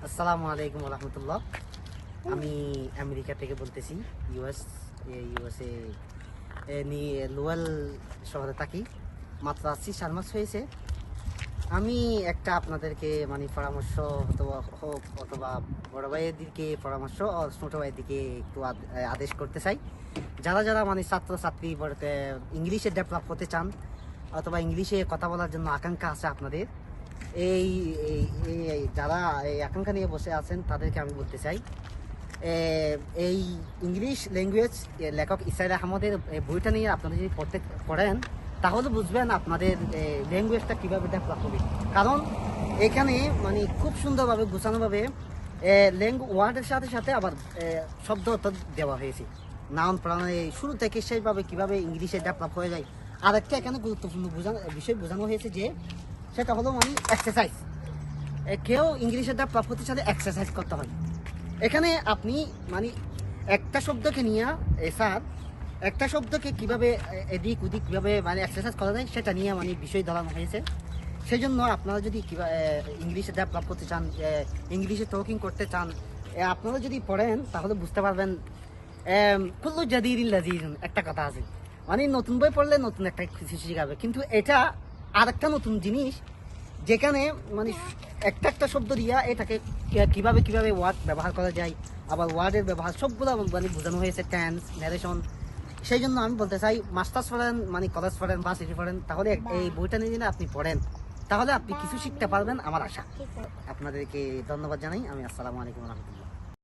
আসসালামু আলাইকুম রহমতুল্লাহ। আমি আমেরিকা থেকে বলতেছি, ইউএসএ লোয়াল শহরে থাকি। মাত্র আসছি 4 মাস হয়েছে। আমি একটা আপনাদেরকে পরামর্শ হোক অথবা বড় ভাইয়ের দিকে পরামর্শ ও ছোট ভাইয়ের দিকে একটু আদেশ করতে চাই। যারা যারা ছাত্র ছাত্রী বলতে ইংলিশে ডেভেলপ করতে চান অথবা ইংলিশে কথা বলার জন্য আকাঙ্ক্ষা আছে আপনাদের, এই যারা এই আকাঙ্ক্ষা নিয়ে বসে আছেন তাদেরকে আমি বলতে চাই, এই ইংলিশ ল্যাঙ্গুয়েজ লেখক ইসাইল আহমদের বইটা নিয়ে আপনারা যদি পড়েন তাহলে বুঝবেন আপনাদের ল্যাঙ্গুয়েজটা কীভাবে ডেভেলপ হবে। কারণ এখানে খুব সুন্দরভাবে গোছানোভাবে ওয়ার্ডের সাথে সাথে আবার শব্দ অর্থ দেওয়া হয়েছে। নাউন প্রণালী শুরু থেকে শেষভাবে কীভাবে ইংলিশে ডেভেলপ হয়ে যায়। আর একটা এখানে গুরুত্বপূর্ণ বিষয় বোঝানো হয়েছে যে সেটা হলো এক্সারসাইজ। কেউ ইংলিশে ডেভেলপ করতে চাইলে এক্সারসাইজ করতে হয়। এখানে আপনি একটা শব্দকে নিয়ে স্যার একটা শব্দকে কিভাবে এদিক ওদিক কীভাবে এক্সারসাইজ করা যায় সেটা নিয়ে বিষয় ধরানো হয়েছে। সেই জন্য আপনারা যদি ইংলিশে ডেভেলপ করতে চান, ইংলিশে টকিং করতে চান, আপনারা যদি পড়েন তাহলে বুঝতে পারবেন। কুল্লু জাদিরিন লাজিজুন একটা কথা আছে, নতুন বই পড়লে নতুন একটা কিছু শিখাবে, কিন্তু এটা আর একটা নতুন জিনিস যেখানে একটা শব্দ দিয়া এটাকে কিভাবে কিভাবে ওয়ার্ড ব্যবহার করা যায়, আবার ওয়ার্ডের ব্যবহার সবগুলো বোঝানো হয়েছে, টেন্স, ন্যারেশন। সেই জন্য আমি বলতে চাই, মাস্টার্স পড়েন কলেজ পড়েন বা সিটি পড়েন, তাহলে এই বইটা নিয়ে যদি আপনি পড়েন তাহলে আপনি কিছু শিখতে পারবেন আমার আশা। আপনাদেরকে ধন্যবাদ জানাই আমি। আসসালামু আলাইকুম রহমতুল্লাহ।